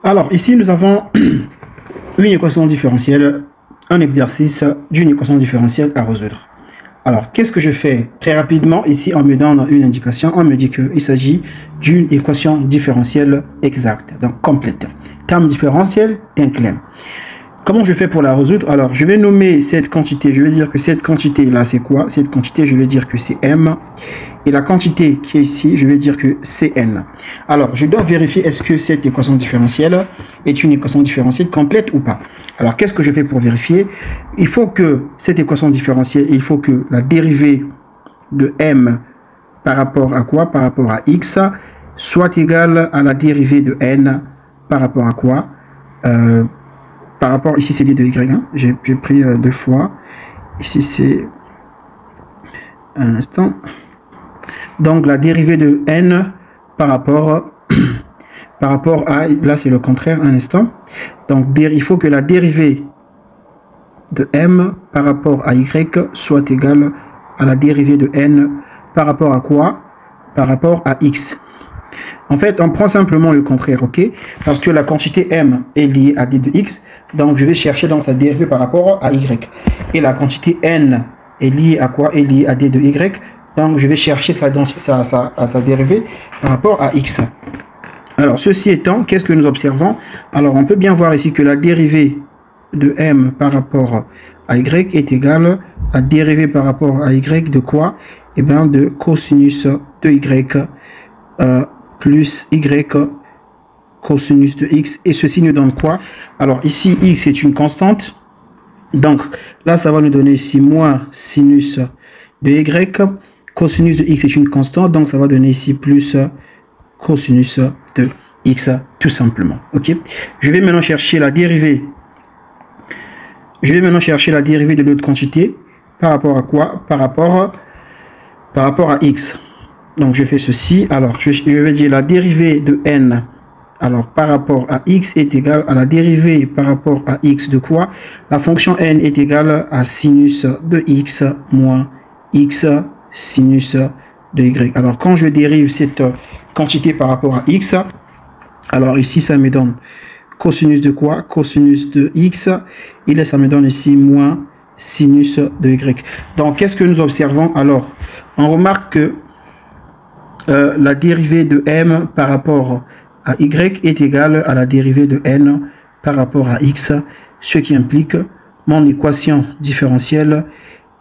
Alors, ici, nous avons une équation différentielle, un exercice d'une équation différentielle à résoudre. Alors, qu'est-ce que je fais? Très rapidement, ici, on me donne une indication, on me dit qu'il s'agit d'une équation différentielle exacte, donc complète. Terme différentiel d'inclin. Comment je fais pour la résoudre? Alors, je vais nommer cette quantité, je vais dire que cette quantité-là, c'est quoi? Cette quantité, je vais dire que c'est M. Et la quantité qui est ici, je vais dire que c'est N. Alors, je dois vérifier est-ce que cette équation différentielle est une équation différentielle complète ou pas. Alors, qu'est-ce que je fais pour vérifier? Il faut que cette équation différentielle, il faut que la dérivée de M par rapport à quoi? Par rapport à X, soit égale à la dérivée de N par rapport à quoi? Par rapport, ici c'est d de y, hein. J'ai pris deux fois, ici c'est un instant, donc la dérivée de n par rapport à, là c'est le contraire, un instant, donc il faut que la dérivée de m par rapport à y soit égale à la dérivée de n par rapport à quoi? Par rapport à x. En fait, on prend simplement le contraire, ok? Parce que la quantité m est liée à d de x, donc je vais chercher dans sa dérivée par rapport à y. Et la quantité n est liée à quoi? Est liée à d de y, donc je vais chercher sa dérivée par rapport à x. Alors, ceci étant, qu'est-ce que nous observons? Alors, on peut bien voir ici que la dérivée de m par rapport à y est égale à la dérivée par rapport à y de quoi? Eh bien, de cosinus de y plus y cosinus de x, et ceci nous donne quoi? Alors ici x est une constante, donc là ça va nous donner ici moins sinus de y, cosinus de x est une constante, donc ça va donner ici plus cosinus de x tout simplement. Ok, je vais maintenant chercher la dérivée, de l'autre quantité par rapport à quoi? Par rapport à x. Donc je fais ceci, alors je vais dire la dérivée de n, alors par rapport à x est égale à la dérivée par rapport à x de quoi? La fonction n est égale à sinus de x moins x sinus de y. Alors quand je dérive cette quantité par rapport à x, alors ici ça me donne cosinus de quoi? Cosinus de x, et là ça me donne ici moins sinus de y. Donc qu'est-ce que nous observons? Alors on remarque que la dérivée de m par rapport à y est égale à la dérivée de n par rapport à x, ce qui implique mon équation différentielle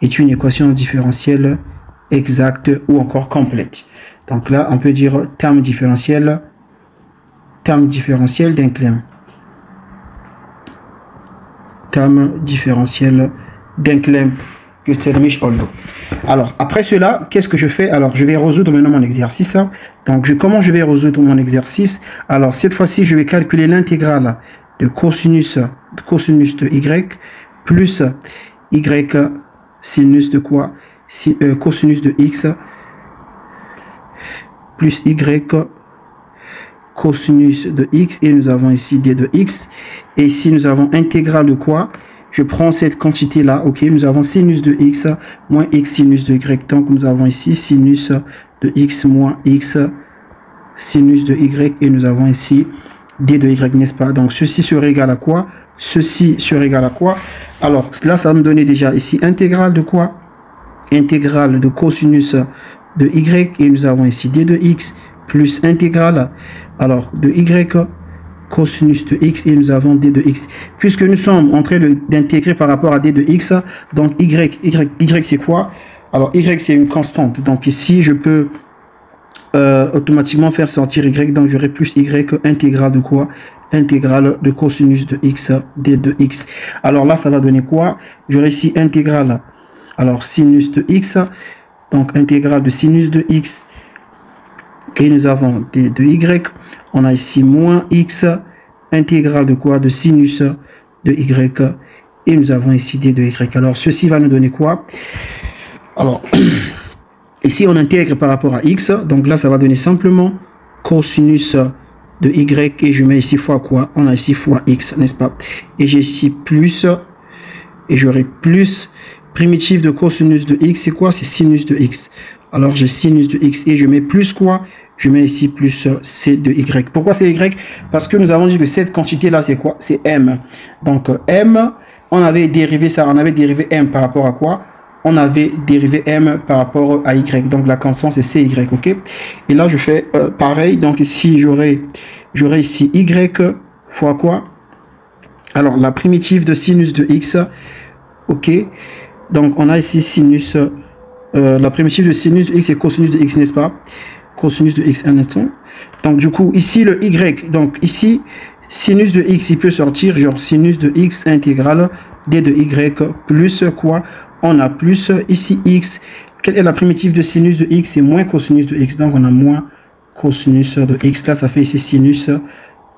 est une équation différentielle exacte ou encore complète. Donc là, on peut dire terme différentiel d'inclin. Terme différentiel d'inclin. Alors, après cela, qu'est-ce que je fais? Alors, je vais résoudre maintenant mon exercice. Donc, comment je vais résoudre mon exercice? Alors, cette fois-ci, je vais calculer l'intégrale de cosinus de y plus y sinus de quoi? Cosinus de x plus y cosinus de x, et nous avons ici d de x. Et ici, nous avons intégrale de quoi? Je prends cette quantité là, ok, nous avons sinus de x moins x sinus de y, donc nous avons ici sinus de x moins x sinus de y, et nous avons ici d de y, n'est-ce pas? Donc ceci serait égal à quoi? Ceci serait égal à quoi? Alors là ça va me donner déjà ici intégrale de quoi? Intégrale de cosinus de y, et nous avons ici d de x plus intégrale alors de y cosinus de x, et nous avons d de x. Puisque nous sommes en train d'intégrer par rapport à d de x, donc y c'est quoi? Alors y c'est une constante, donc ici je peux automatiquement faire sortir y, donc j'aurai plus y intégrale de quoi? Intégrale de cosinus de x d de x. Alors là ça va donner quoi? J'aurai ici intégrale, alors sinus de x, donc intégrale de sinus de x, et nous avons d de y, on a ici moins x intégrale de quoi? De sinus de y, et nous avons ici d de y. Alors ceci va nous donner quoi? Alors ici on intègre par rapport à x, donc là ça va donner simplement cosinus de y, et je mets ici fois quoi? On a ici fois x, n'est-ce pas? Et j'ai ici plus, et j'aurai plus primitif de cosinus de x, c'est quoi? C'est sinus de x. Alors j'ai sinus de x, et je mets plus quoi? je mets ici plus C de Y. Pourquoi c'est Y? Parce que nous avons dit que cette quantité-là, c'est quoi? C'est M. Donc, M, on avait dérivé ça, on avait dérivé M par rapport à quoi? On avait dérivé M par rapport à Y. Donc, la constante, c'est CY, ok? Et là, je fais pareil. Donc, ici, j'aurai ici Y fois quoi? Alors, la primitive de sinus de X, ok? Donc, on a ici sinus, la primitive de sinus de X est cosinus de X, n'est-ce pas? Cosinus de X, un instant. Donc, du coup, ici, le Y, donc ici, sinus de X, il peut sortir, genre sinus de X intégrale d de Y plus quoi? On a plus ici X. Quelle est la primitive de sinus de X? C'est moins cosinus de X, donc on a moins cosinus de X. Là, ça fait ici sinus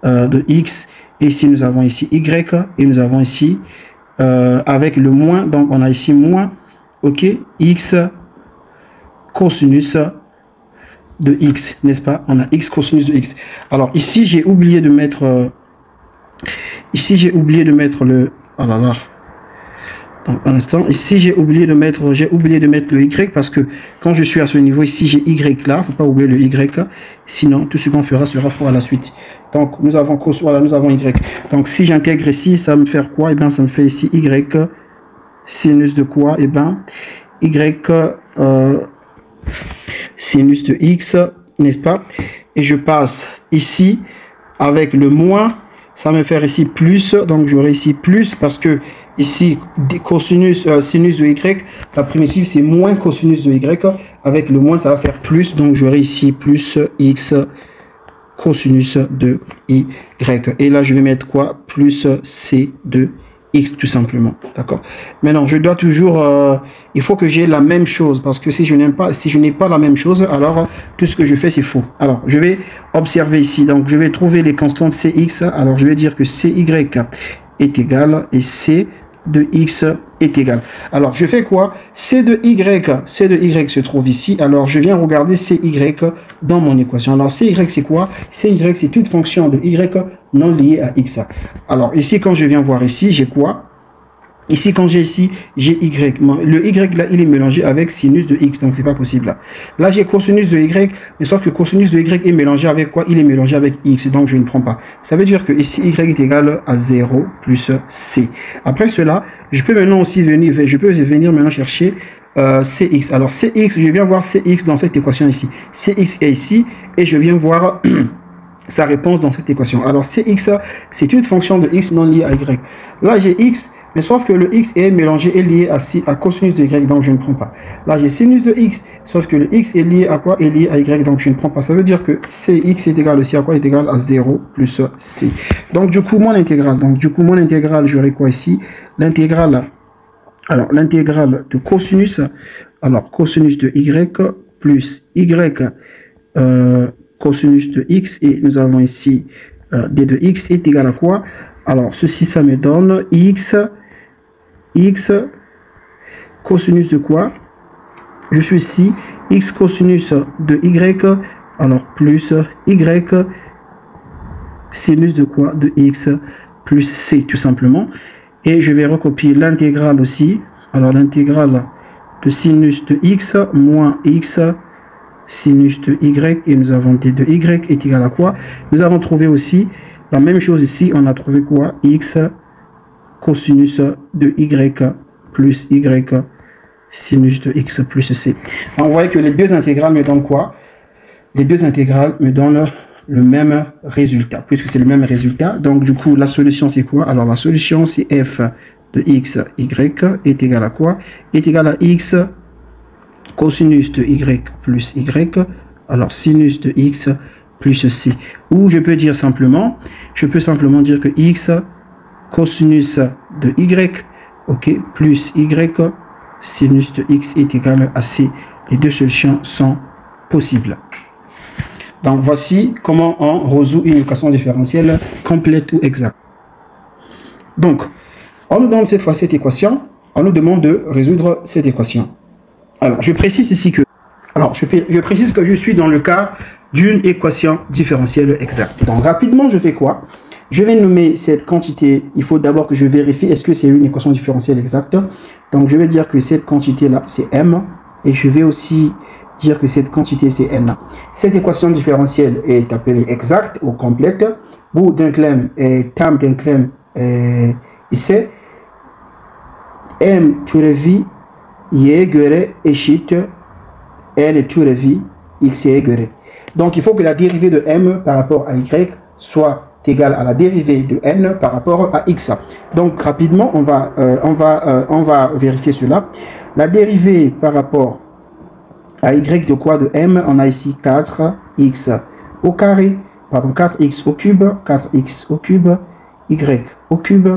de X. Et ici, nous avons ici Y, et nous avons ici, avec le moins, donc on a ici moins, ok, X cosinus de X, n'est-ce pas? On a X cosinus de X. Alors, ici, j'ai oublié de mettre, le, oh là là, donc, un instant, ici, j'ai oublié de mettre le Y, parce que quand je suis à ce niveau, ici, j'ai Y là, faut pas oublier le Y, sinon, tout ce qu'on fera sera faux à la suite. Donc, nous avons voilà, nous avons Y. Donc, si j'intègre ici, ça me fait quoi? Et bien, ça me fait ici Y, sinus de quoi? Et bien, Y, sinus de X, n'est-ce pas? Et je passe ici, avec le moins, ça me fait ici plus, donc j'aurai ici plus, parce que ici, cosinus, sinus de Y, la primitive c'est moins cosinus de Y, avec le moins ça va faire plus, donc j'aurai ici plus X cosinus de Y. Et là je vais mettre quoi? Plus C de X tout simplement, d'accord? Maintenant je dois toujours, il faut que j'ai la même chose, parce que si je n'ai pas la même chose, alors tout ce que je fais c'est faux. Alors je vais observer ici, donc je vais trouver les constantes Cx, alors je vais dire que Cy est égal et C de X est égal. Alors je fais quoi? C de Y se trouve ici, alors je viens regarder CY dans mon équation. Alors CY c'est quoi? CY c'est toute fonction de Y non liée à X. Alors ici quand je viens voir ici, j'ai quoi? Ici, quand j'ai ici, j'ai Y. Le Y, là, il est mélangé avec sinus de X, donc c'est pas possible. Là, j'ai cosinus de Y, mais sauf que cosinus de Y est mélangé avec quoi? Il est mélangé avec X, donc je ne prends pas. Ça veut dire que ici, Y est égal à 0 plus C. Après cela, je peux maintenant aussi venir maintenant chercher CX. Alors, CX, je viens voir CX dans cette équation ici. CX est ici, et je viens voir sa réponse dans cette équation. Alors, CX, c'est une fonction de X non liée à Y. Là, j'ai X, mais sauf que le X est mélangé et lié à cosinus de Y, donc je ne prends pas. Là, j'ai sinus de X, sauf que le X est lié à quoi? Est lié à Y, donc je ne prends pas. Ça veut dire que Cx est égal aussi à quoi? Est égal à 0 plus C. Donc, du coup, mon intégrale, j'aurai quoi ici? L'intégrale, alors, l'intégrale de cosinus, alors, cosinus de Y plus Y cosinus de X, et nous avons ici d de X est égal à quoi? Alors, ceci, ça me donne X cosinus de quoi? Je suis ici, X cosinus de Y, alors plus Y sinus de quoi? De X plus C, tout simplement. Et je vais recopier l'intégrale aussi. Alors, l'intégrale de sinus de X moins X sinus de Y, et nous avons D de Y est égal à quoi? Nous avons trouvé aussi la même chose ici, on a trouvé quoi? X cosinus de Y plus Y sinus de X plus C. On voit que les deux intégrales me donnent quoi? Les deux intégrales me donnent le même résultat, puisque c'est le même résultat. Donc du coup, la solution c'est quoi? Alors la solution c'est f de x, y est égal à quoi? Est égal à x cosinus de y plus y, alors sinus de x plus c. Ou je peux dire simplement, dire que x cosinus de y, ok, plus y sinus de x est égal à c. Les deux solutions sont possibles. Donc voici comment on résout une équation différentielle complète ou exacte. Donc, on nous donne cette fois cette équation, on nous demande de résoudre cette équation. Alors, je précise ici que, je précise que je suis dans le cas d'une équation différentielle exacte. Donc, rapidement, je fais quoi? Je vais nommer cette quantité. Il faut d'abord que je vérifie est-ce que c'est une équation différentielle exacte. Donc, je vais dire que cette quantité-là, c'est M. Et je vais aussi dire que cette quantité c'est n. Cette équation différentielle est appelée exacte ou complète. Bout d'un clem et terme d'un clem ici. M turvi y eşit n turvi x y. Donc il faut que la dérivée de m par rapport à y soit égale à la dérivée de n par rapport à x. Donc rapidement on va vérifier cela. La dérivée par rapport à y de quoi? De m, on a ici 4x au carré, pardon, 4x au cube, 4x au cube, y au cube,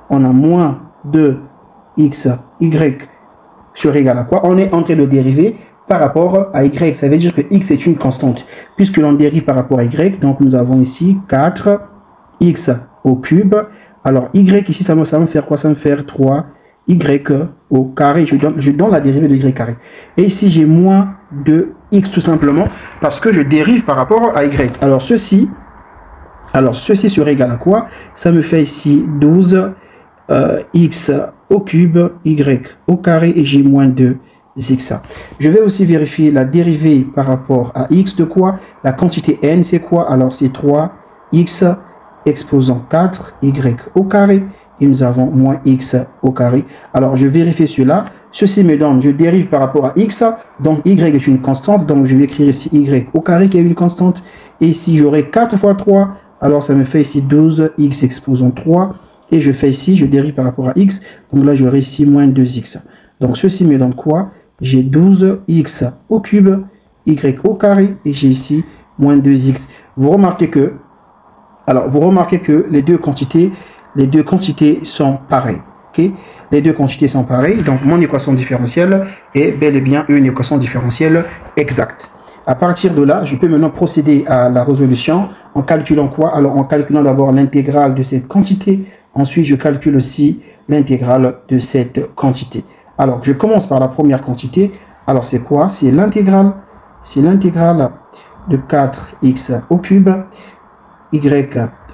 on a moins 2x, y sur égal à quoi? On est en train de dériver par rapport à y, ça veut dire que x est une constante, puisque l'on dérive par rapport à y, donc nous avons ici 4x au cube, alors y ici ça va me faire quoi? Ça va me faire 3 y au carré, je donne la dérivée de y carré. Et ici, j'ai moins de x tout simplement, parce que je dérive par rapport à y. Alors, ceci serait égal à quoi? Ça me fait ici 12 x au cube, y au carré, et j'ai moins de x. Je vais aussi vérifier la dérivée par rapport à x de quoi? La quantité n, c'est quoi? Alors, c'est 3x exposant 4, y au carré. Et nous avons moins x au carré. Alors, je vérifie cela. Ceci me donne, je dérive par rapport à x. Donc, y est une constante. Donc, je vais écrire ici y au carré qui est une constante. Et ici, j'aurai 4 fois 3. Alors, ça me fait ici 12x exposant 3. Et je fais ici, je dérive par rapport à x. Donc là, j'aurai ici moins 2x. Donc, ceci me donne quoi? J'ai 12x au cube, y au carré. Et j'ai ici moins 2x. Vous remarquez que les deux quantités sont pareilles. Okay? Les deux quantités sont pareilles. Donc, mon équation différentielle est bel et bien une équation différentielle exacte. À partir de là, je peux maintenant procéder à la résolution en calculant quoi? Alors, en calculant d'abord l'intégrale de cette quantité. Ensuite, je calcule aussi l'intégrale de cette quantité. Alors, je commence par la première quantité. Alors, c'est quoi? C'est l'intégrale. C'est l'intégrale de 4x au cube.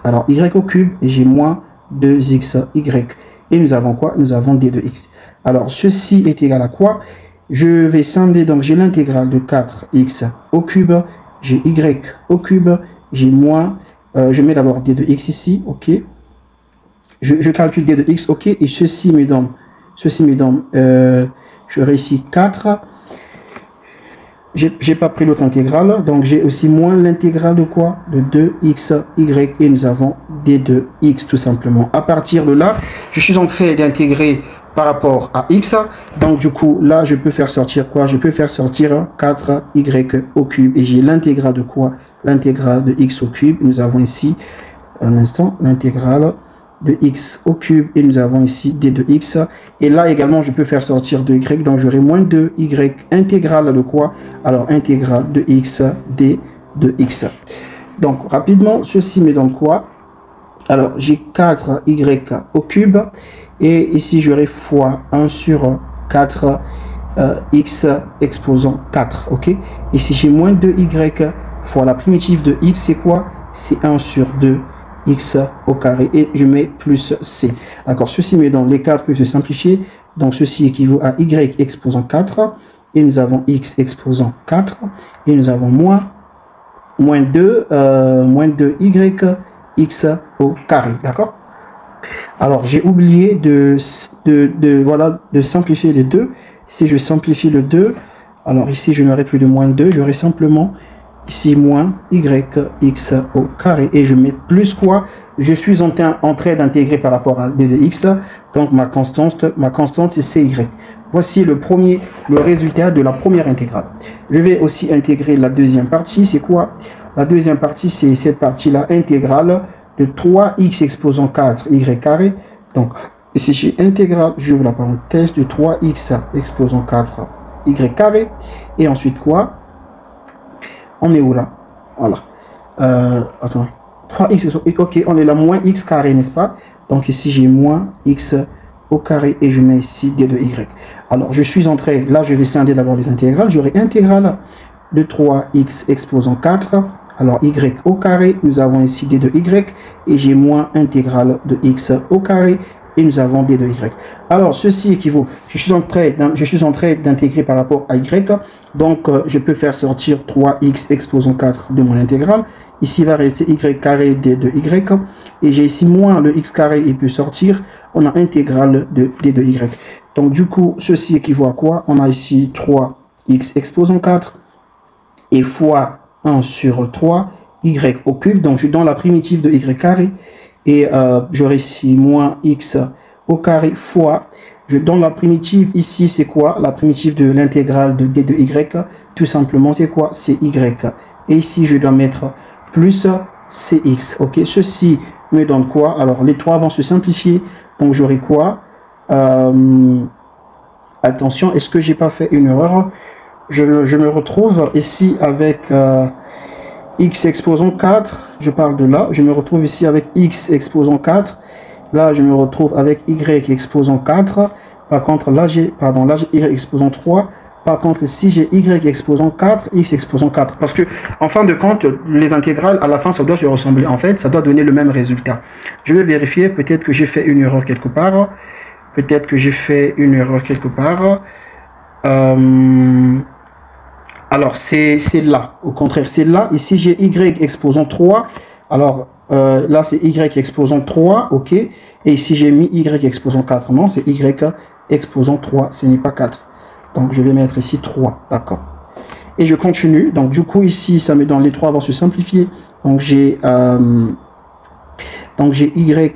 Alors, y au cube, et j'ai moins 2xy. Et nous avons quoi? Nous avons d de x. Alors, ceci est égal à quoi? Je vais scinder, donc j'ai l'intégrale de 4x au cube, j'ai y au cube, j'ai moins, je mets d'abord d de x ici, ok. Je calcule d de x, ok, et ceci me donne, j'aurai ici 4. J'ai pas pris l'autre intégrale, donc j'ai aussi moins l'intégrale de quoi? De 2xy, et nous avons d de x tout simplement. À partir de là, je suis en train d'intégrer par rapport à x, donc du coup là je peux faire sortir quoi? Je peux faire sortir 4y au cube, et j'ai l'intégrale de quoi? L'intégrale de x au cube. Nous avons ici un instant l'intégrale de x au cube, et nous avons ici d de x, et là également je peux faire sortir de y, donc j'aurai moins de y, intégrale de quoi? Alors intégrale de x d de x. Donc rapidement, ceci me donne quoi? Alors j'ai 4y au cube, et ici j'aurai fois 1 sur 4 x exposant 4, ok. Ici j'ai moins de y fois la primitive de x, c'est quoi? C'est 1 sur 2 x au carré, et je mets plus c. D'accord, ceci me donne les 4 peut se simplifier, donc ceci équivaut à y exposant 4, et nous avons x exposant 4, et nous avons moins 2 y x au carré. D'accord. Alors j'ai oublié de simplifier les deux. Si je simplifie le 2, alors ici je n'aurai plus de moins 2, j'aurai simplement ici moins y x au carré, et je mets plus quoi? Je suis en train d'intégrer par rapport à d de x, donc ma constante c'est cy. Voici le résultat de la première intégrale. Je vais aussi intégrer la deuxième partie. C'est quoi? La deuxième partie, c'est cette partie-là, intégrale de 3x exposant 4y carré. Donc ici j'ai intégrale, j'ouvre la parenthèse, de 3x exposant 4y carré, et ensuite quoi? On est où là? Voilà. Attends. 3x, ok, on est là, moins x carré, n'est-ce pas? Donc ici j'ai moins x au carré, et je mets ici d de y. Alors je suis entré, là je vais scinder d'abord les intégrales. J'aurai intégrale de 3x exposant 4. Alors y au carré, nous avons ici d de y, et j'ai moins intégrale de x au carré, et nous avons d de y. Alors, ceci équivaut, je suis en train d'intégrer par rapport à y, donc je peux faire sortir 3x exposant 4 de mon intégrale. Ici, il va rester y carré d de y, et j'ai ici moins le x carré, il peut sortir, on a intégrale de d de y. Donc, du coup, ceci équivaut à quoi? On a ici 3x exposant 4, et fois 1 sur 3, y au cube, donc je donne la primitive de y carré, et j'aurai ici moins x au carré fois, je donne la primitive, ici c'est quoi? La primitive de l'intégrale de d de y, tout simplement c'est quoi? C'est y, et ici je dois mettre plus cx, ok? Ceci me donne quoi? Alors les trois vont se simplifier, donc j'aurai quoi? Attention, est-ce que j'ai pas fait une erreur? Je me retrouve ici avec x exposant 4, je parle de là, je me retrouve ici avec x exposant 4, là je me retrouve avec y exposant 4, par contre là j'ai y exposant 3, par contre ici j'ai y exposant 4, x exposant 4, parce que en fin de compte, les intégrales, à la fin ça doit se ressembler, en fait, ça doit donner le même résultat. Je vais vérifier, peut-être que j'ai fait une erreur quelque part, alors, c'est là, au contraire, c'est là. Ici, j'ai y exposant 3. Alors, là, c'est y exposant 3, ok. Et ici, j'ai mis y exposant 4. Non, c'est y exposant 3, ce n'est pas 4. Donc, je vais mettre ici 3, d'accord. Et je continue. Donc, du coup, ici, ça me donne les 3 vont se simplifier. Donc, j'ai y.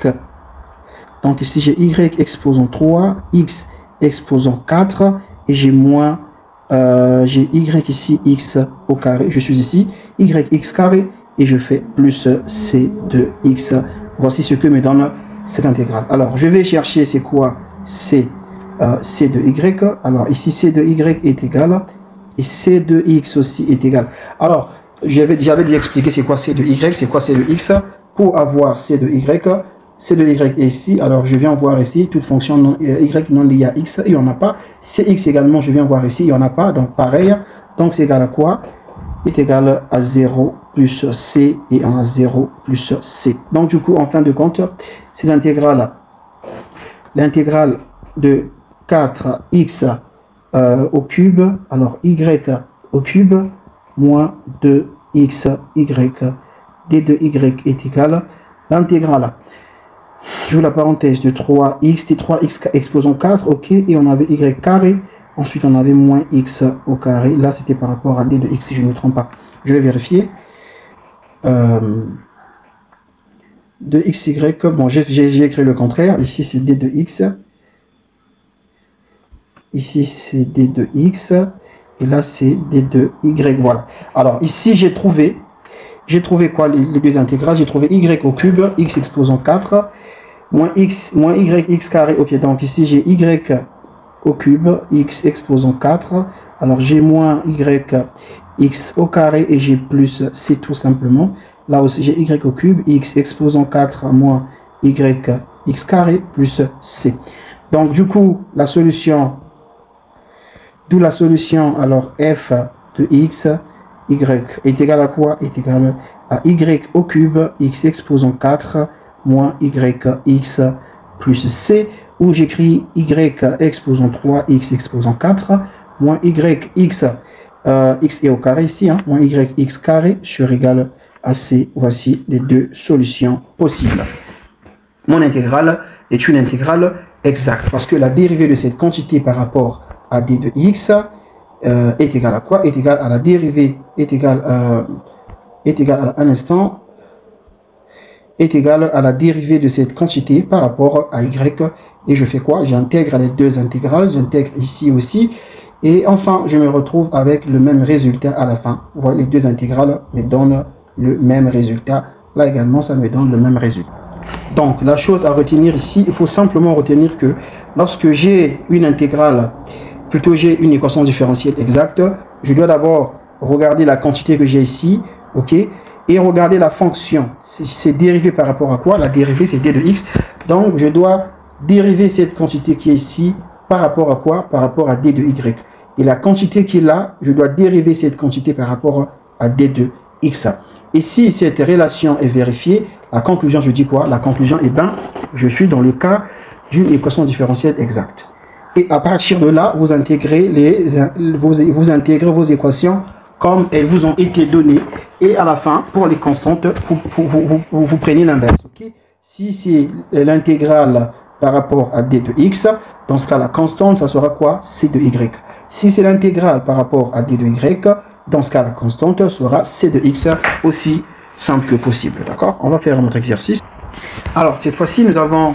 Donc, ici, j'ai y exposant 3, x exposant 4, et j'ai moins... j'ai y ici, x au carré, je suis ici, yx carré, et je fais plus c de x. Voici ce que me donne cette intégrale. Alors, je vais chercher c'est quoi c de y. Alors, ici, c de y est égal, et c de x aussi est égal. Alors, j'avais déjà expliqué c'est quoi c de y, c'est quoi c de x. Pour avoir c de y est ici, alors je viens voir ici, toute fonction y non liée à x, il n'y en a pas. Cx également, je viens voir ici, il n'y en a pas, donc pareil. Donc c'est égal à quoi? Est égal à 0 plus c, et 1 à 0 plus c. Donc du coup, en fin de compte, ces intégrales, l'intégrale de 4x au cube, alors y au cube, moins 2xy, d de y est égal, l'intégrale, j'ouvre la parenthèse, de 3x, c'était 3x exposant 4, ok, et on avait y carré, ensuite on avait moins x au carré, là c'était par rapport à d de x si je ne me trompe pas, je vais vérifier, de xy, bon j'ai écrit le contraire, ici c'est d de x, ici c'est d de x, et là c'est d de y, voilà. Alors ici j'ai trouvé quoi les deux intégrales, j'ai trouvé y au cube, x exposant 4, moins y x carré, ok, donc ici j'ai y au cube, x exposant 4, alors j'ai moins y x au carré, et j'ai plus c tout simplement, là aussi j'ai y au cube, x exposant 4, moins y x carré, plus c. Donc du coup, la solution, alors f de x, y est égal à quoi? Est égal à y au cube, x exposant 4, moins yx plus c, où j'écris y exposant 3, x exposant 4, moins yx, x est au carré ici, hein, moins yx carré sur égal à c. Voici les deux solutions possibles. Mon intégrale est une intégrale exacte, parce que la dérivée de cette quantité par rapport à d de x est égale à quoi? Est égale à la dérivée, est égale à un instant, est égale à la dérivée de cette quantité par rapport à y, et je fais quoi? J'intègre les deux intégrales, j'intègre ici aussi, et enfin je me retrouve avec le même résultat à la fin. Voilà, les deux intégrales me donnent le même résultat, là également ça me donne le même résultat. Donc la chose à retenir ici, il faut simplement retenir que lorsque j'ai une intégrale, plutôt j'ai une équation différentielle exacte, je dois d'abord regarder la quantité que j'ai ici, ok, et regarder la fonction, c'est dérivé par rapport à quoi? La dérivée c'est d de x, donc je dois dériver cette quantité qui est ici par rapport à quoi? Par rapport à d de y, et la quantité qui est là, je dois dériver cette quantité par rapport à d de x. Et si cette relation est vérifiée, la conclusion, je dis quoi? La conclusion, eh bien, je suis dans le cas d'une équation différentielle exacte. Et à partir de là, vous intégrez vos équations comme elles vous ont été données. Et à la fin, pour les constantes, vous prenez l'inverse. Okay? Si c'est l'intégrale par rapport à d de x, dans ce cas, la constante, ça sera quoi? C de y. Si c'est l'intégrale par rapport à d de y, dans ce cas, la constante sera c de x, aussi simple que possible. D'accord? On va faire notre exercice. Alors, cette fois-ci, nous avons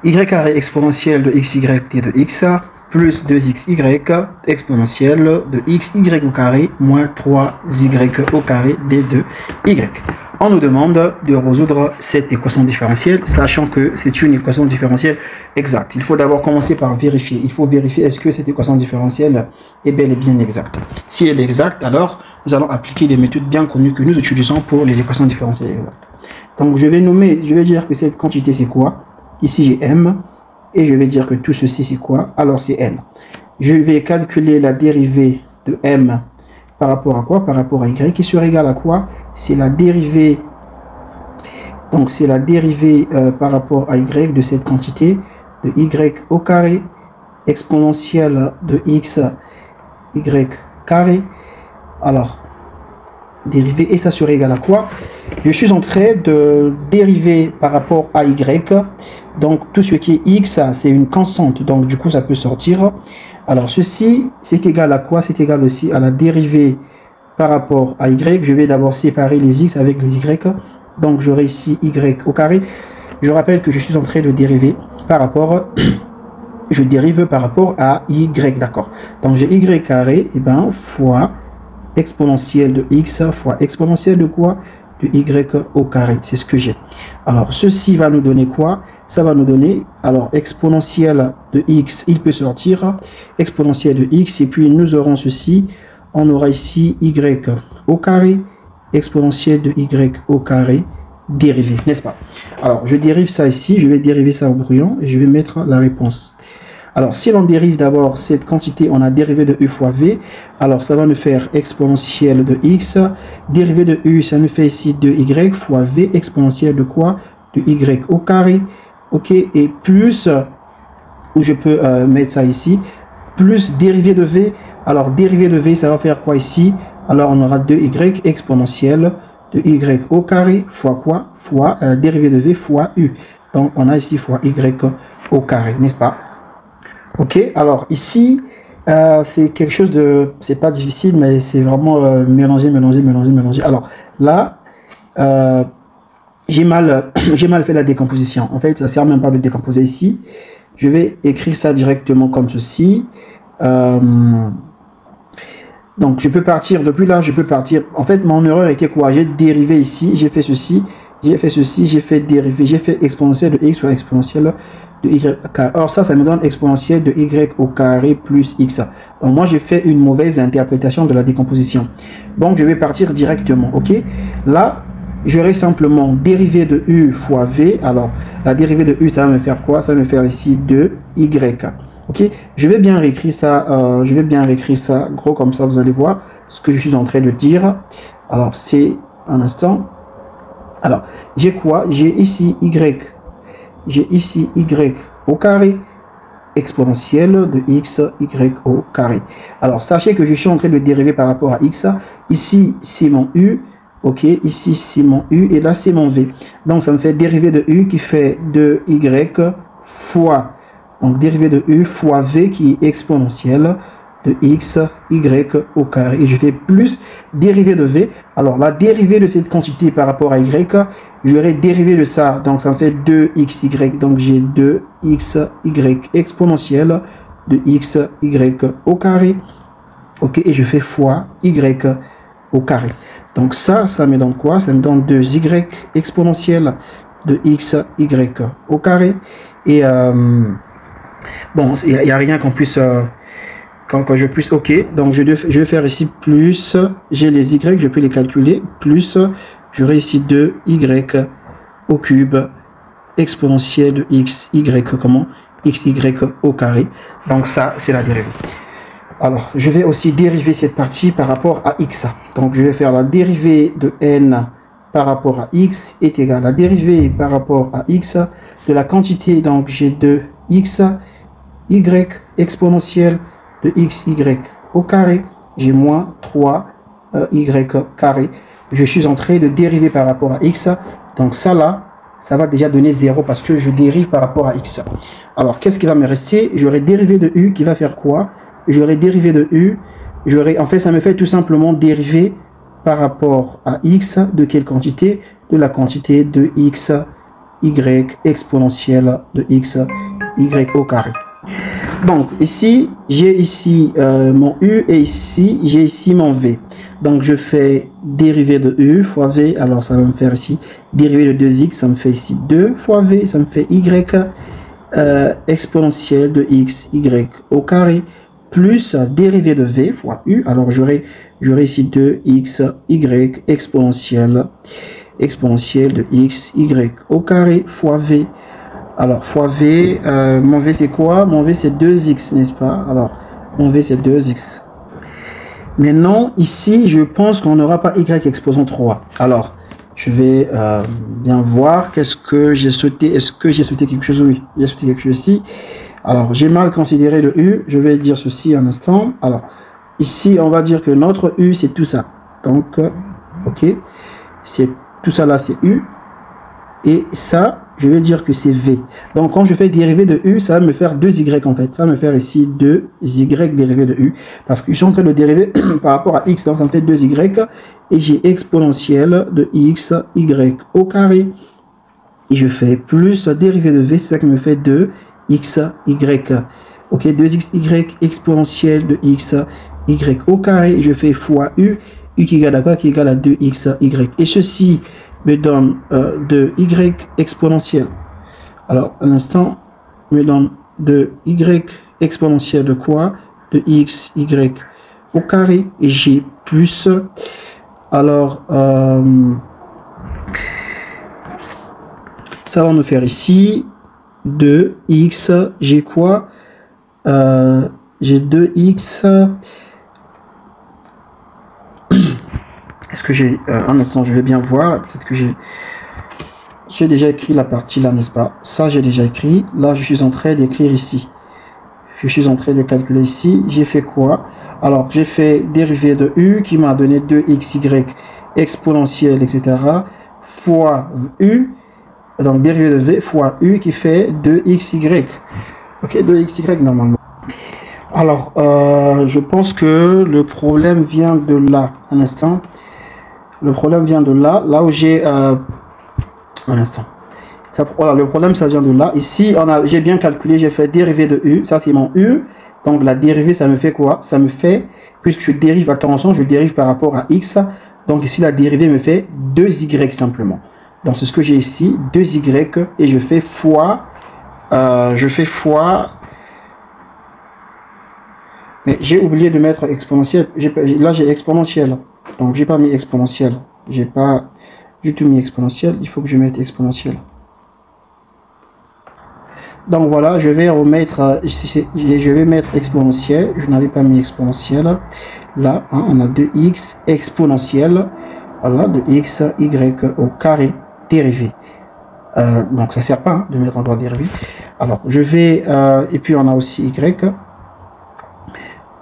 y carré exponentielle de xy d de x plus 2xy exponentielle de xy au carré moins 3y au carré d de y. On nous demande de résoudre cette équation différentielle, sachant que c'est une équation différentielle exacte. Il faut d'abord commencer par vérifier. Il faut vérifier est-ce que cette équation différentielle est bel et bien exacte. Si elle est exacte, alors nous allons appliquer les méthodes bien connues que nous utilisons pour les équations différentielles exactes. Donc je vais dire que cette quantité c'est quoi? Ici j'ai m. Et je vais dire que tout ceci c'est quoi? Alors c'est n. Je vais calculer la dérivée de m par rapport à quoi? Par rapport à y, qui sera égal à quoi? C'est la dérivée, donc c'est la dérivée par rapport à y de cette quantité de y au carré exponentielle de x y carré. Alors, dérivée, et ça sera égal à quoi? Je suis en train de dériver par rapport à y. Donc, tout ce qui est x, c'est une constante. Donc, du coup, ça peut sortir. Alors, ceci, c'est égal à quoi? C'est égal aussi à la dérivée par rapport à y. Je vais d'abord séparer les x avec les y. Donc, j'aurai ici y au carré. Je rappelle que je suis en train de dériver par rapport... je dérive par rapport à y, d'accord. Donc, j'ai y carré, et ben, fois exponentielle de x fois exponentielle de quoi? De y au carré. C'est ce que j'ai. Alors, ceci va nous donner quoi? Ça va nous donner, alors, exponentielle de x, il peut sortir, exponentielle de x, et puis nous aurons ceci, on aura ici y au carré, exponentielle de y au carré, dérivée, n'est-ce pas? Alors, je dérive ça ici, je vais dériver ça au brouillon, et je vais mettre la réponse. Alors, si l'on dérive d'abord cette quantité, on a dérivé de u fois v, alors ça va nous faire exponentielle de x, dérivé de u, ça nous fait ici de y fois v, exponentielle de quoi? De y au carré, ok, et plus, où je peux mettre ça ici, plus dérivé de v, alors dérivé de v, ça va faire quoi ici? Alors on aura 2y exponentielle de y au carré fois quoi? Fois dérivé de v fois u, donc on a ici fois y au carré, n'est-ce pas? Ok, alors ici, c'est quelque chose de... c'est pas difficile, mais c'est vraiment mélanger. Alors là, j'ai mal fait la décomposition. En fait, ça ne sert même pas de décomposer ici. Je vais écrire ça directement comme ceci. Donc, je peux partir, depuis là, je peux partir. En fait, mon erreur était quoi? J'ai dérivé ici, j'ai fait ceci, j'ai fait dériver, j'ai fait exponentielle de x soit exponentielle de y carré. Or ça me donne exponentielle de y au carré plus x. Donc moi j'ai fait une mauvaise interprétation de la décomposition. Donc je vais partir directement, ok? Là, j'aurai simplement dérivée de u fois v. Alors la dérivée de u, ça va me faire quoi? Ça va me faire ici 2y. Ok? Je vais bien réécrire ça, gros comme ça, vous allez voir ce que je suis en train de dire. Alors c'est un instant. Alors j'ai quoi? J'ai ici y au carré exponentielle de x y au carré. Alors sachez que je suis en train de dériver par rapport à x. Ici c'est mon u, ok, ici c'est mon u et là c'est mon v. Donc ça me fait dérivé de u qui fait 2y fois, donc dérivé de u fois v qui est exponentielle de x y au carré, et je fais plus dérivée de v. Alors la dérivée de cette quantité par rapport à y, j'aurai dérivé de ça, donc ça me fait 2xy, donc j'ai 2xy exponentielle de x y au carré, ok, et je fais fois y au carré. Donc ça me donne quoi? Ça me donne 2y exponentielle de x y au carré. Et bon, il n'y a rien qu'on puisse quand je puisse, ok, donc je vais faire ici plus, j'ai les y, je peux les calculer, plus, j'aurai ici 2y au cube exponentielle de x y, comment? X y au carré. Donc ça, c'est la dérivée. Alors, je vais aussi dériver cette partie par rapport à x. Donc, je vais faire la dérivée de n par rapport à x est égal à la dérivée par rapport à x de la quantité, donc j'ai 2x y exponentielle de xy au carré, j'ai moins 3y carré. Je suis en train de dériver par rapport à x, donc ça là, ça va déjà donner 0 parce que je dérive par rapport à x. Alors, qu'est-ce qui va me rester? J'aurai dérivé de u qui va faire quoi? J'aurai dérivé de u, en fait, ça me fait tout simplement dériver par rapport à x de quelle quantité? De la quantité de x, y exponentielle de x, y au carré. Donc, ici, j'ai ici mon u et ici, j'ai ici mon v. Donc, je fais dérivé de u fois v. Alors, ça va me faire ici dérivé de 2x. Ça me fait ici 2 fois v. Ça me fait y exponentielle de x, y au carré. Plus dérivé de v fois u. Alors, j'aurai ici 2x, y exponentielle de x, y au carré fois v. Alors, fois v, mon v c'est quoi? Mon v c'est 2x, n'est-ce pas? Alors, mon v c'est 2x. Maintenant, ici, je pense qu'on n'aura pas y exposant 3. Alors, je vais bien voir qu'est-ce que j'ai sauté. Est-ce que j'ai sauté quelque chose? Oui, j'ai sauté quelque chose ici. Alors, j'ai mal considéré le u. Je vais dire ceci un instant. Alors, ici, on va dire que notre u, c'est tout ça. Donc, ok. C'est tout ça là, c'est u. Et ça, je vais dire que c'est v. Donc, quand je fais dérivé de u, ça va me faire 2y en fait. Ça va me faire ici 2y dérivé de u. Parce que je suis en train de dériver par rapport à x. Donc, ça me fait 2y. Et j'ai exponentielle de x, y au carré. Et je fais plus dérivé de v. C'est ça qui me fait 2x, y. Ok, 2xy exponentielle de x, y au carré. Et je fais fois u. U qui égale à quoi? Qui égale à 2x, y. Et ceci me donne de y exponentielle. Alors, un instant, me donne de y exponentielle de quoi? De x, y au carré. Et j'ai plus. Alors, ça va me faire ici 2x. J'ai quoi? J'ai 2x. Est-ce que j'ai un instant, je vais bien voir. Peut-être que j'ai déjà écrit la partie là, n'est-ce pas? Ça, j'ai déjà écrit. Là, je suis en train d'écrire ici. Je suis en train de calculer ici. J'ai fait quoi? Alors, j'ai fait dérivé de u qui m'a donné 2xy exponentielle, etc. fois u. Donc, dérivé de v fois u qui fait 2xy. Ok, 2xy normalement. Alors, je pense que le problème vient de là. Un instant. Le problème vient de là, où j'ai... un instant. Voilà, le problème, ça vient de là. Ici, j'ai bien calculé, j'ai fait dérivé de u. Ça, c'est mon u. Donc, la dérivée, ça me fait quoi? Ça me fait, puisque je dérive, attention, je dérive par rapport à x. Donc, ici, la dérivée me fait 2y simplement. Donc, c'est ce que j'ai ici, 2y. Et je fais fois... Mais j'ai oublié de mettre exponentielle. Là, j'ai exponentielle. Donc, j'ai pas mis exponentielle. J'ai pas du tout mis exponentielle. Il faut que je mette exponentielle. Donc, voilà, je vais remettre... je vais mettre exponentielle. Je n'avais pas mis exponentielle. Là, hein, on a 2x exponentielle. Voilà, de x, y au carré dérivé. Donc, ça ne sert pas hein, de mettre en droit dérivé. Alors, je vais... et puis, on a aussi y.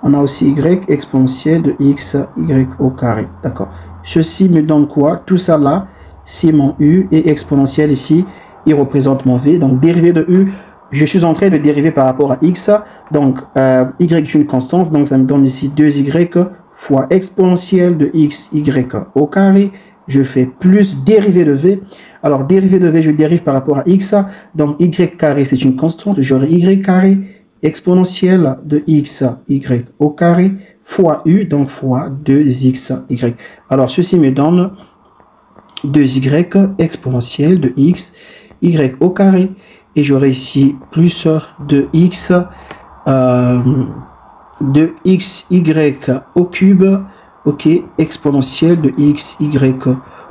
On a aussi y exponentielle de x, y au carré. D'accord. Ceci me donne quoi? Tout ça là, c'est mon u. Et exponentielle ici, il représente mon v. Donc, dérivé de u, je suis en train de dériver par rapport à x. Donc, y est une constante. Donc, ça me donne ici 2y fois exponentielle de x, y au carré. Je fais plus dérivé de v. Alors, dérivé de v, je dérive par rapport à x. Donc, y carré, c'est une constante. J'aurai y carré exponentielle de x, y au carré fois u, donc fois 2x, y. Alors, ceci me donne 2y exponentielle de x, y au carré. Et j'aurai ici plus de x, de xy au cube, ok, exponentielle de xy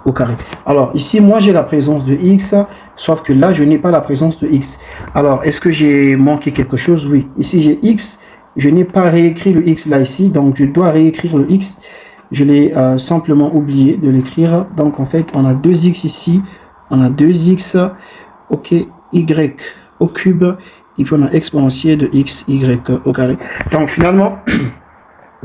au carré. Alors, ici, moi, j'ai la présence de x, sauf que là, je n'ai pas la présence de x. Alors, est-ce que j'ai manqué quelque chose? Oui. Ici, j'ai x. Je n'ai pas réécrit le x là, ici. Donc, je dois réécrire le x. je l'ai simplement oublié de l'écrire. Donc en fait, on a 2x ici, on a 2x, ok, y au cube, et puis on a exponentielle de x, y au carré. Donc finalement,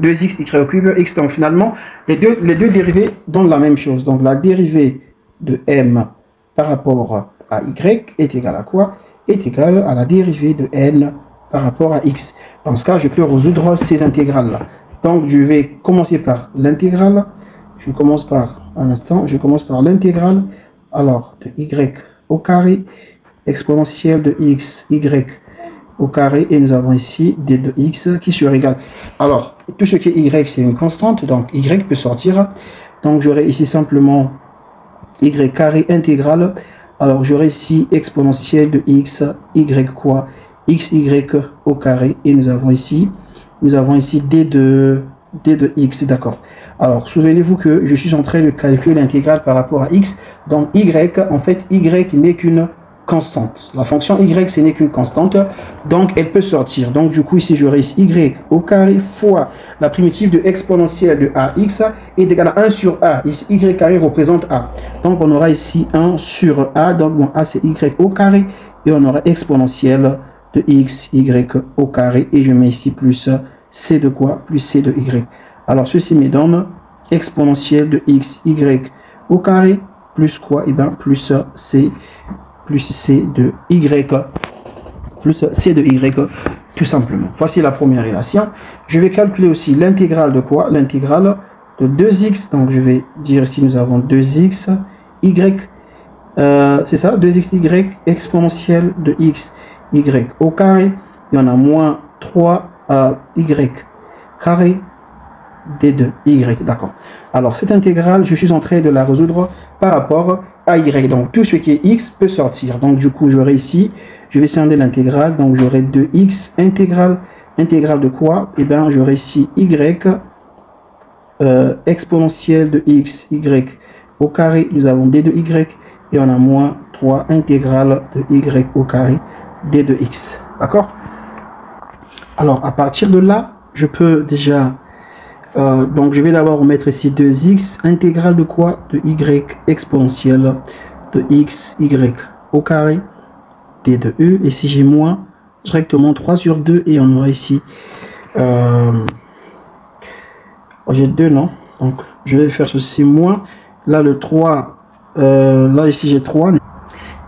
2x, y au cube, x, donc finalement, les deux dérivés donnent la même chose. Donc la dérivée de m par rapport à y est égale à quoi? Est égale à la dérivée de n par rapport à x. Dans ce cas, je peux résoudre ces intégrales-là. Donc je vais commencer par l'intégrale. Je commence par l'intégrale. Alors, de y au carré, exponentielle de x, y au carré, et nous avons ici d de x qui surégale. Alors, tout ce qui est y, c'est une constante, donc y peut sortir. Donc j'aurai ici simplement y carré intégrale. Alors j'aurai ici exponentielle de x, y quoi? X, y au carré, et nous avons ici d de x, d'accord. Alors souvenez-vous que je suis en train de calculer l'intégrale par rapport à x. Donc y, en fait y n'est qu'une constante. La fonction y, ce n'est qu'une constante, donc elle peut sortir. Donc du coup ici j'aurai y au carré fois la primitive de exponentielle de ax est égale à 1 sur a. Ici y carré représente a. Donc on aura ici 1 sur a. Donc mon a c'est y au carré, et on aura exponentielle de x, y au carré, et je mets ici plus c de quoi? Plus c de y. Alors ceci me donne exponentielle de x, y au carré, plus quoi? Et bien plus c de y, plus c de y, tout simplement. Voici la première relation. Je vais calculer aussi l'intégrale de quoi? L'intégrale de 2x. Donc je vais dire ici nous avons 2x, y, c'est ça, 2xy exponentielle de x, y au carré, et on a moins 3 y carré d de y, d'accord. Alors cette intégrale, je suis en train de la résoudre par rapport à y. Donc tout ce qui est x peut sortir. Donc du coup j'aurai ici, je vais scinder l'intégrale, donc j'aurai 2x intégrale de quoi? Et bien j'aurai ici y exponentielle de x, y au carré, nous avons d de y, et on a moins 3 intégrale de y au carré d de x, d'accord. Alors à partir de là, je peux déjà donc je vais d'abord mettre ici 2x intégrale de quoi? De y exponentielle de x, y au carré d de u, et si j'ai moins, directement 3 sur 2, et on aura ici j'ai 2, non, donc je vais faire ceci moins, là le 3, là ici j'ai 3,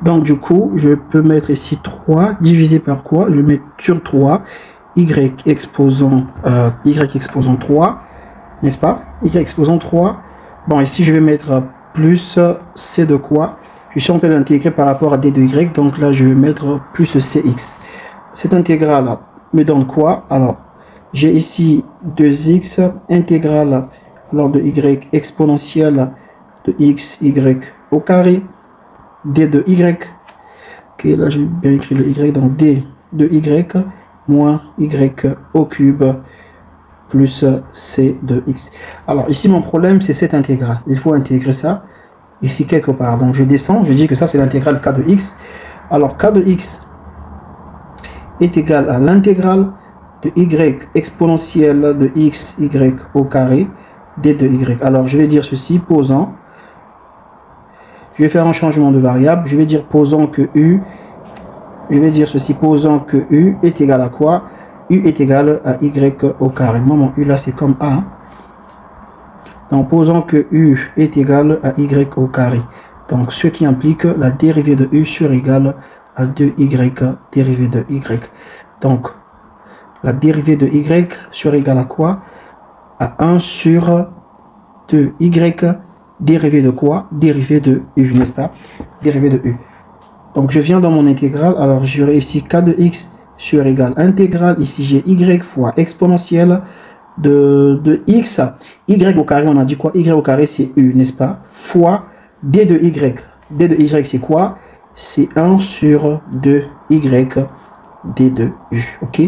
donc du coup je peux mettre ici 3 divisé par quoi? Je mets sur 3 y exposant 3, n'est-ce pas? Y exposant 3. Bon, ici je vais mettre plus c de quoi? Je suis en train d'intégrer par rapport à d de y, donc là je vais mettre plus cx. Cette intégrale me donne quoi? Alors j'ai ici 2x intégrale alors de y exponentielle de x, y au carré, d de y. Ok, là j'ai bien écrit le y, donc d de y moins y au cube plus c de x. Alors ici mon problème c'est cette intégrale. Il faut intégrer ça ici quelque part. Donc je descends, je dis que ça c'est l'intégrale k de x. Alors k de x est égal à l'intégrale de y exponentielle de x, y au carré d de y. Alors je vais dire ceci, posant. Je vais faire un changement de variable. Je vais dire posant que u. Je vais dire ceci, posant que u est égal à quoi? U est égal à y au carré. Moi, mon u là, c'est comme a. Donc, posant que u est égal à y au carré. Donc, ce qui implique la dérivée de u sur égale à 2y dérivée de y. Donc, la dérivée de y sur égale à quoi? À 1 sur 2y dérivée de quoi? Dérivée de u, n'est-ce pas? Dérivée de u. Donc, je viens dans mon intégrale. Alors, j'aurai ici k de x sur égale intégrale. Ici, j'ai y fois exponentielle de x. Y au carré, on a dit quoi? Y au carré, c'est u, n'est-ce pas? Fois d de y. D de y, c'est quoi? C'est 1 sur 2y d de u. Ok?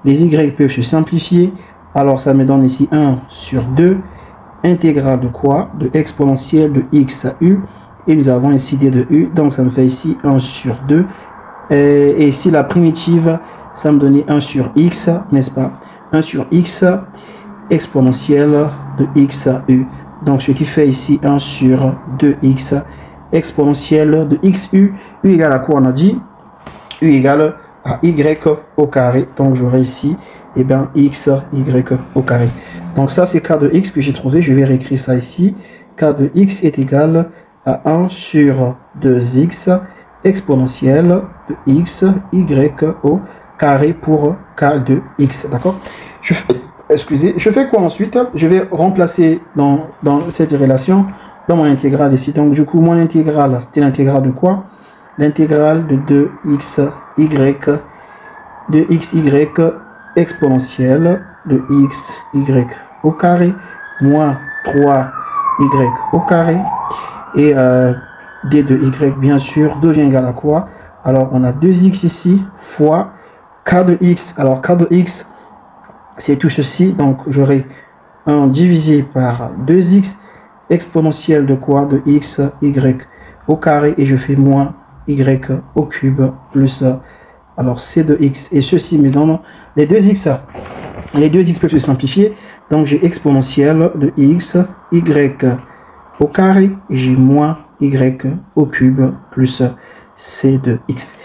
Les y peuvent se simplifier. Alors, ça me donne ici 1 sur 2. Intégrale de quoi? De exponentielle de x à u. Et nous avons ici d de u. Donc, ça me fait ici 1 sur 2. Et ici, la primitive, ça me donnait 1 sur x, n'est-ce pas? 1 sur x. exponentielle de x u. Donc ce qui fait ici 1 sur 2x exponentielle de xu. U égale à quoi on a dit? U égale à y au carré. Donc j'aurai ici et bien x y au carré. Donc ça c'est k de x que j'ai trouvé. Je vais réécrire ça ici. K de x est égal à 1 sur 2x exponentielle de x y au carré pour k de x. D'accord? Excusez, je fais quoi ensuite? Je vais remplacer dans cette relation dans mon intégrale ici. Donc du coup, mon intégrale, c'était l'intégrale de quoi? L'intégrale de 2xy de xy exponentielle de xy au carré moins 3y au carré et d de y bien sûr devient égal à quoi? Alors on a 2x ici fois k de x. Alors k de x c'est tout ceci, donc j'aurai 1 divisé par 2x exponentielle de quoi? De x y au carré et je fais moins y au cube plus alors c de x et ceci me donne les 2x. Les 2x peuvent se simplifier, donc j'ai exponentielle de x y au carré et j'ai moins y au cube plus c de x.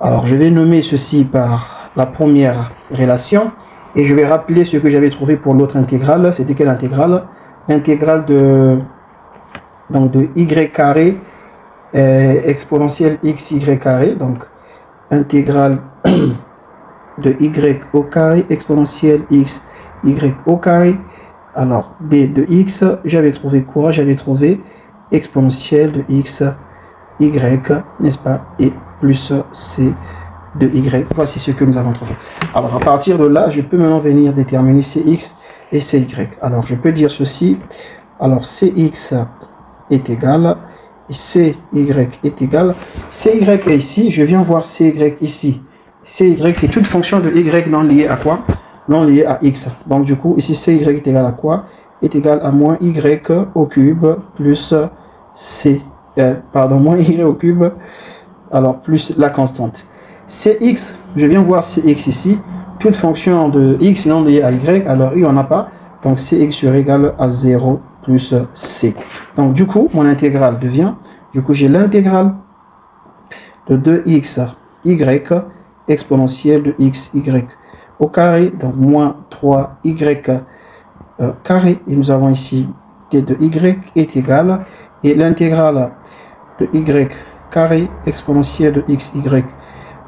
Alors je vais nommer ceci par la première relation et je vais rappeler ce que j'avais trouvé pour l'autre intégrale. C'était quelle intégrale? L'intégrale de y carré exponentielle xy carré, donc intégrale de y au carré exponentielle x y au carré. Alors d de x, j'avais trouvé quoi? J'avais trouvé exponentielle de x y, n'est-ce pas, et plus c de y. Voici ce que nous avons trouvé. Alors à partir de là, je peux maintenant venir déterminer cx et cy. Alors je peux dire ceci. Alors cx est égal et cy est égal. Cy est ici, je viens voir cy ici. Cy c'est toute fonction de y non liée à quoi? Non liée à x. Donc du coup ici cy est égal à quoi? Est égal à moins y au cube plus c moins y au cube, alors plus la constante. Cx, je viens voir Cx ici, toute fonction de x non liée à y, alors il n'y en a pas, donc Cx serait égal à 0 plus c. Donc du coup, mon intégrale devient, du coup j'ai l'intégrale de 2x y exponentielle de x y au carré, donc moins 3y carré, et nous avons ici d de y est égal, et l'intégrale de y carré exponentielle de x y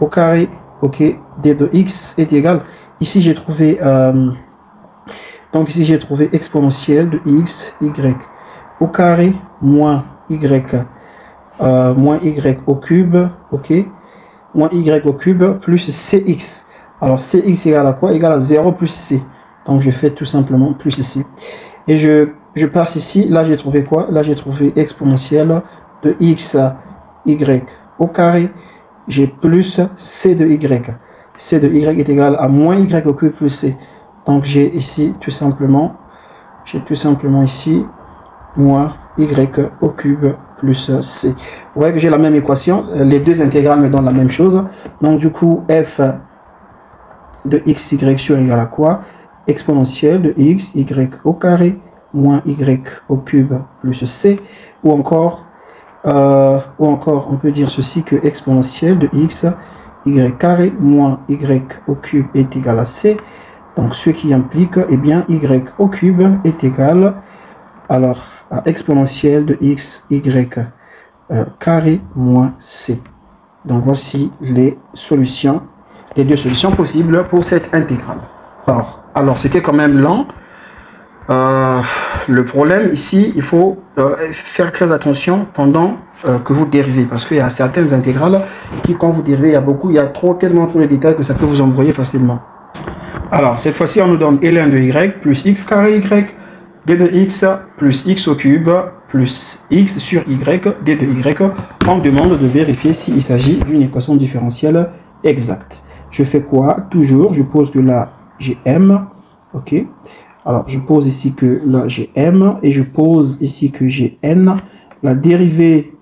au carré, ok, d de x est égal, ici j'ai trouvé donc ici j'ai trouvé exponentielle de x y au carré moins y au cube, ok, moins y au cube plus cx. Alors cx égal à quoi? Égal à 0 plus c. Donc je fais tout simplement plus c. Et je passe ici, là j'ai trouvé quoi? Là j'ai trouvé exponentielle de x y au carré, j'ai plus c de y. C de y est égal à moins y au cube plus c. Donc j'ai ici tout simplement ici moins y au cube plus c. Vous voyez que j'ai la même équation, les deux intégrales me donnent la même chose. Donc du coup f de xy sur égal à quoi? Exponentielle de x y au carré moins y au cube plus c, ou encore on peut dire ceci, que exponentielle de x y carré moins y au cube est égal à c. Donc ce qui implique, eh bien, y au cube est égal alors à exponentielle de x y carré moins c. Donc voici les solutions, les deux solutions possibles pour cette intégrale. Alors c'était quand même lent. Le problème ici, il faut faire très attention pendant que vous dérivez, parce qu'il y a certaines intégrales qui, quand vous dérivez, il y a tellement trop de détails que ça peut vous embrouiller facilement. Alors cette fois-ci on nous donne ln de y plus x carré y, d de x plus x au cube plus x sur y, d de y. On me demande de vérifier s'il s'agit d'une équation différentielle exacte. Je fais quoi? Toujours je pose que là j'ai m, ok. Alors je pose ici que là j'ai m et je pose ici que j'ai n. La dérivée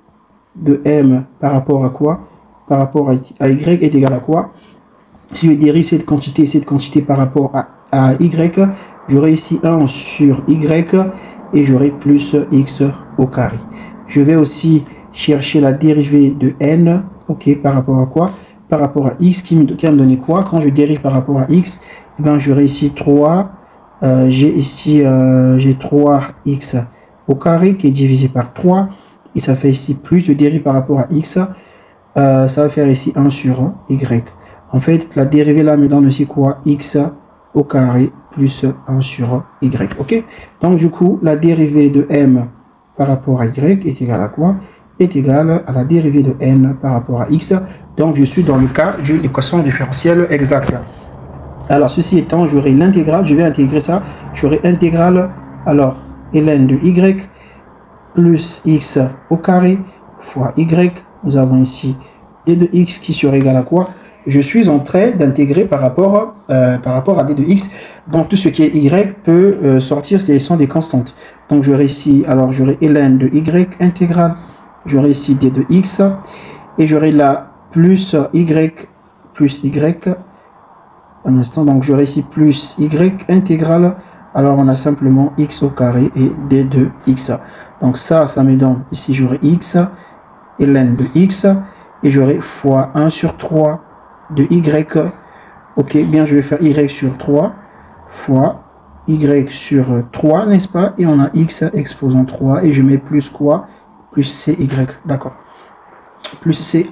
de m par rapport à quoi? Par rapport à y est égal à quoi? Si je dérive cette quantité par rapport à y, j'aurai ici 1 sur y et j'aurai plus x au carré. Je vais aussi chercher la dérivée de n, ok, par rapport à quoi? Par rapport à x qui va me donner quoi? Quand je dérive par rapport à x, eh ben, j'aurai ici 3, j'ai ici j'ai 3x au carré qui est divisé par 3, et ça fait ici plus, je dérive par rapport à x, ça va faire ici 1 sur y. En fait, la dérivée là me donne aussi quoi? X au carré plus 1 sur y, ok? Donc du coup, la dérivée de m par rapport à y est égale à quoi? Est égale à la dérivée de n par rapport à x. Donc je suis dans le cas d'une équation différentielle exacte. Alors ceci étant, j'aurai l'intégrale, je vais intégrer ça, j'aurai intégrale, alors ln de y plus x au carré fois y, nous avons ici d de x qui sera égal à quoi? Je suis en train d'intégrer par rapport à d de x, donc tout ce qui est y peut sortir, ce sont des constantes. Donc j'aurai ici, alors j'aurai ln de y intégrale, j'aurai ici d de x, et j'aurai là plus y, un instant, donc j'aurai ici plus y intégrale, alors on a simplement x au carré et d de x. Donc ça me donne, ici j'aurai x, ln de x, et j'aurai fois 1 sur 3 de y, ok, bien je vais faire y sur 3, fois y sur 3, n'est-ce pas, et on a x exposant 3, et je mets plus quoi? Plus cy, d'accord, plus c,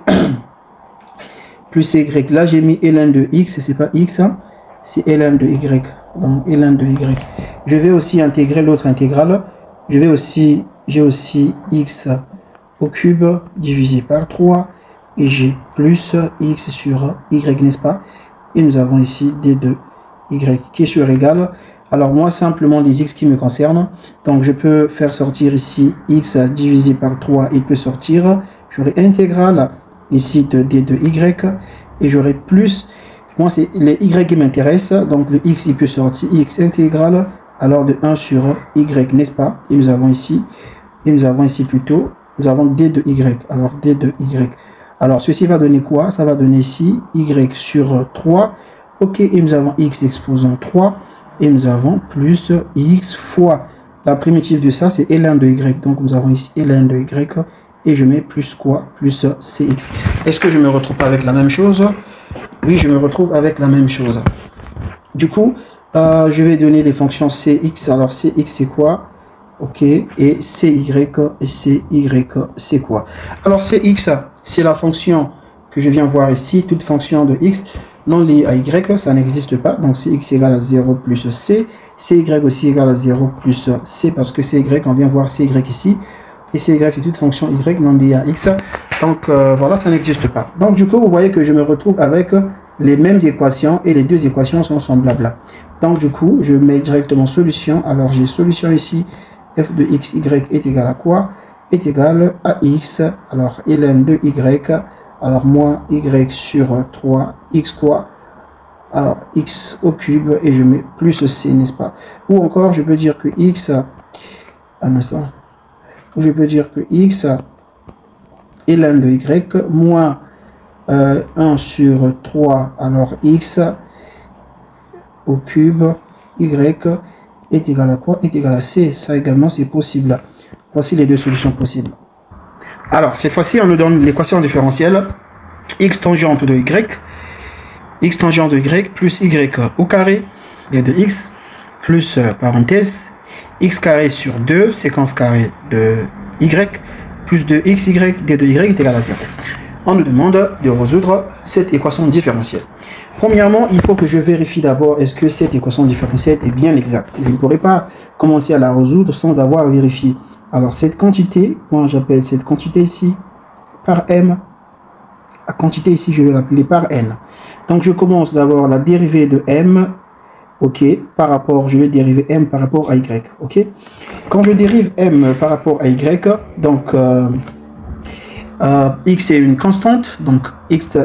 plus cy, là j'ai mis ln de x, c'est pas x, hein, c'est ln de y, donc ln de y. Je vais aussi intégrer l'autre intégrale, j'ai aussi x au cube divisé par 3, et j'ai plus x sur y, n'est-ce pas? Et nous avons ici d de y qui est sur égal. Alors moi, simplement les x qui me concernent, donc je peux faire sortir ici x divisé par 3, il peut sortir. J'aurai intégrale ici de d de y, et j'aurai plus, moi c'est les y qui m'intéressent, donc le x il peut sortir, x intégrale, alors de 1 sur y, n'est-ce pas? Et nous avons ici plutôt, nous avons d de y, alors d de y. Alors, ceci va donner quoi? Ça va donner ici y sur 3. Ok, et nous avons x exposant 3. Et nous avons plus x fois la primitive de ça, c'est ln de y. Donc, nous avons ici ln de y. Et je mets plus quoi? Plus cx. Est-ce que je me retrouve pas avec la même chose? Oui, je me retrouve avec la même chose. Du coup, je vais donner les fonctions cx. Alors, cx, c'est quoi? Ok, et cy, c'est quoi? Alors, cx, c'est la fonction que je viens voir ici, toute fonction de x non liée à y, ça n'existe pas. Donc, cx égale à 0 plus c, cy aussi égale à 0 plus c, parce que cy, on vient voir cy ici, et cy, c'est toute fonction y non liée à x. Donc, voilà, ça n'existe pas. Donc, du coup, vous voyez que je me retrouve avec les mêmes équations, et les deux équations sont semblables. Donc, du coup, je mets directement solution. Alors, j'ai solution ici, f de x, y est égal à quoi? Est égal à x, alors ln de y, alors moins y sur 3, x quoi? Alors x au cube, et je mets plus c, n'est-ce pas? Ou encore, je peux dire que x, un instant, je peux dire que x, ln de y, moins 1 sur 3, alors x au cube, y, est égal à quoi? Est égal à c. Ça également c'est possible. Voici les deux solutions possibles. Alors cette fois-ci on nous donne l'équation différentielle x tangente de y plus y au carré de x plus parenthèse x carré sur 2 séquence carrée de y plus de xy d de y est égal à 0. On nous demande de résoudre cette équation différentielle. Premièrement, il faut que je vérifie d'abord est-ce que cette équation différentielle est bien exacte. Je ne pourrais pas commencer à la résoudre sans avoir vérifié. Alors cette quantité, moi j'appelle cette quantité ici par m. La quantité ici, je vais l'appeler par n. Donc je commence d'abord la dérivée de m, ok, par rapport, je vais dériver m par rapport à y, ok. Quand je dérive m par rapport à y, donc x est une constante, donc x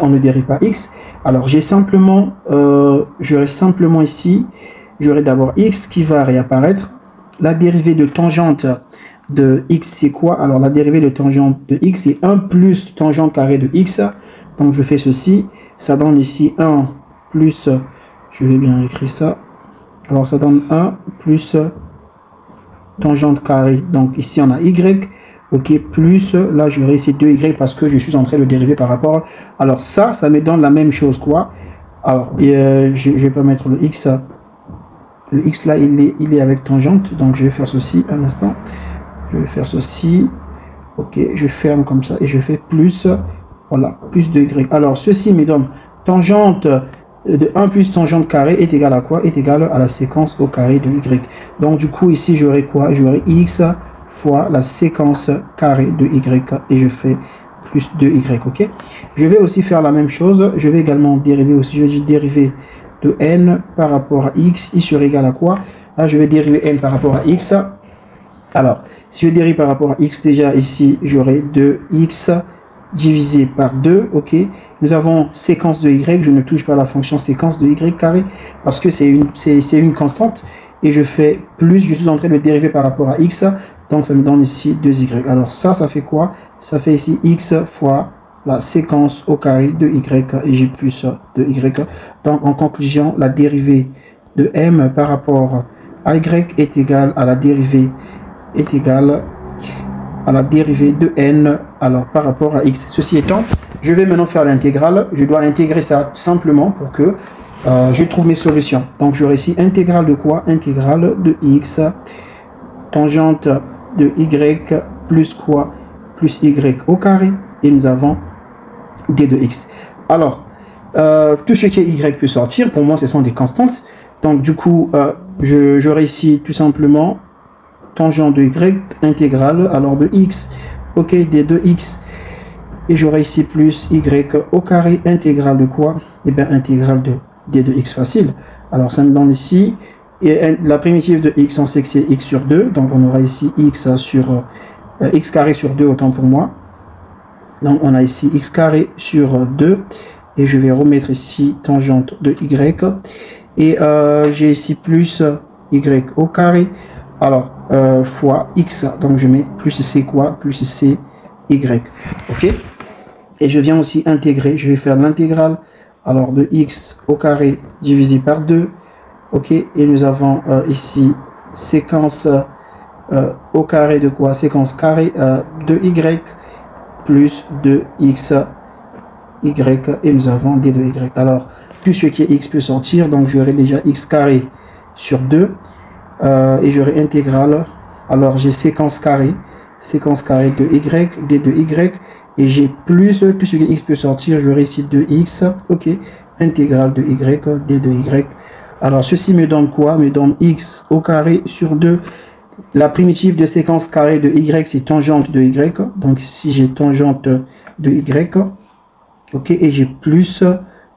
on ne dérive pas x. Alors j'ai simplement, j'aurai simplement ici, j'aurai d'abord x qui va réapparaître. La dérivée de tangente de x c'est quoi? Alors la dérivée de tangente de x c'est 1 plus tangente carré de x. Donc je fais ceci, ça donne ici 1 plus, je vais bien écrire ça, Alors ça donne 1 plus tangente carré. Donc ici on a y. Ok, plus, là j'aurai ici 2y parce que je suis en train de dériver par rapport. Alors ça me donne la même chose, quoi. Alors, je vais pas mettre le x. Le x là, il est avec tangente. Donc je vais faire ceci un instant. Je vais faire ceci. Ok, je ferme comme ça et je fais plus. Voilà, plus de y. Alors ceci me donne tangente de 1 plus tangente carré est égal à quoi? Est égal à la séquence au carré de y. Donc du coup ici j'aurai quoi? J'aurai x fois la séquence carré de y et je fais plus 2y, ok. Je vais aussi faire la même chose, je vais également dériver aussi, je vais dire dériver de n par rapport à x, i sera égal à quoi? Là je vais dériver n par rapport à x. Alors si je dérive par rapport à x, déjà ici j'aurai 2x divisé par 2, ok. Nous avons séquence de y, je ne touche pas la fonction séquence de y carré parce que c'est une constante et je fais plus, je suis en train de dériver par rapport à x. Donc ça me donne ici 2y. Alors ça fait quoi? Ça fait ici x fois la séquence au carré de y et j'ai plus de y. Donc en conclusion, la dérivée de m par rapport à y est égale à la dérivée de n alors par rapport à x. Ceci étant, je vais maintenant faire l'intégrale. Je dois intégrer ça simplement pour que je trouve mes solutions. Donc j'aurai ici intégrale de quoi? Intégrale de x tangente de y plus quoi? Plus y au carré et nous avons d de x. Alors tout ce qui est y peut sortir, pour moi ce sont des constantes. Donc du coup j'aurai ici tout simplement tangente de y intégrale alors de x, ok, d de x, et j'aurai ici plus y au carré intégrale de quoi? Et bien intégrale de d de x, facile. Alors ça me donne ici, et la primitive de x, on sait que c'est x sur 2, donc on aura ici x sur x carré sur 2, autant pour moi. Donc on a ici x carré sur 2, et je vais remettre ici tangente de y, et j'ai ici plus y au carré, alors fois x, donc je mets plus c quoi? Plus c y, ok. Et je viens aussi intégrer, je vais faire l'intégrale, alors de x au carré divisé par 2, ok, et nous avons ici séquence au carré de quoi? Séquence carré de y plus de x y et nous avons d de y. Alors tout ce qui est x peut sortir, donc j'aurai déjà x carré sur 2 et j'aurai intégrale, alors j'ai séquence carré de y, d de y, et j'ai plus tout ce qui est x peut sortir, j'aurai ici 2x, ok, intégrale de y, d de y. Alors ceci me donne quoi? Me donne x au carré sur 2. La primitive de séquence carré de y, c'est tangente de y. Donc ici j'ai tangente de y. Ok, et j'ai plus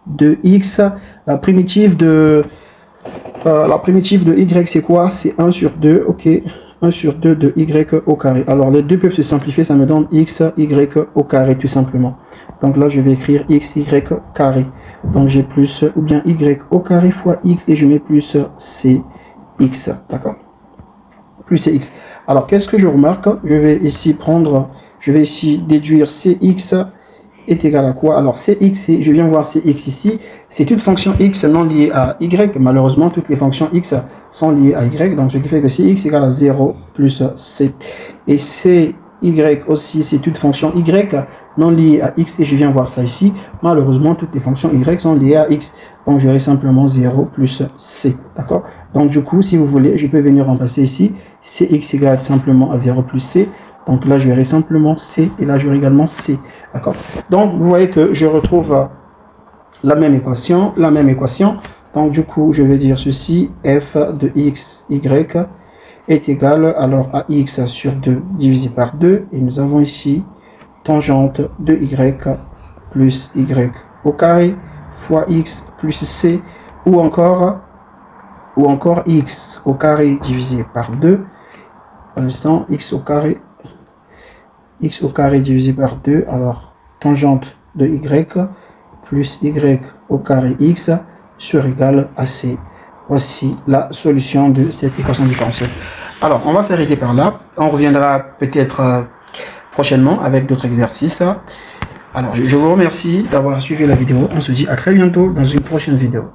de x. La primitive de y, c'est quoi? C'est 1 sur 2. Ok, 1 sur 2 de y au carré. Alors les deux peuvent se simplifier, ça me donne x, y au carré tout simplement. Donc là je vais écrire x, y carré. Donc j'ai plus, ou bien y au carré fois x, et je mets plus cx, d'accord, plus cx. Alors qu'est-ce que je remarque? Je vais ici déduire cx est égal à quoi? Alors cx, je viens voir cx ici, c'est toute fonction x non liée à y. Malheureusement toutes les fonctions x sont liées à y, donc ce qui fait que cx est égal à 0 plus c. Et cy aussi, c'est toute fonction y non liée à x, et je viens voir ça ici. Malheureusement toutes les fonctions y sont liées à x, donc j'aurai simplement 0 plus c, d'accord. Donc du coup, si vous voulez, je peux venir remplacer ici cx égale simplement à 0 plus c. Donc là j'aurai simplement c, et là j'aurai également c, d'accord. Donc vous voyez que je retrouve la même équation. Donc du coup je vais dire ceci: f de x, y est égal alors à x sur 2 divisé par 2, et nous avons ici tangente de y plus y au carré fois x plus c, ou encore x au carré divisé par 2, en laissant x au carré divisé par 2, alors tangente de y plus y au carré x sur égal à c. Voici la solution de cette équation différentielle. Alors on va s'arrêter par là, on reviendra peut-être prochainement avec d'autres exercices. Alors je vous remercie d'avoir suivi la vidéo, on se dit à très bientôt dans une prochaine vidéo.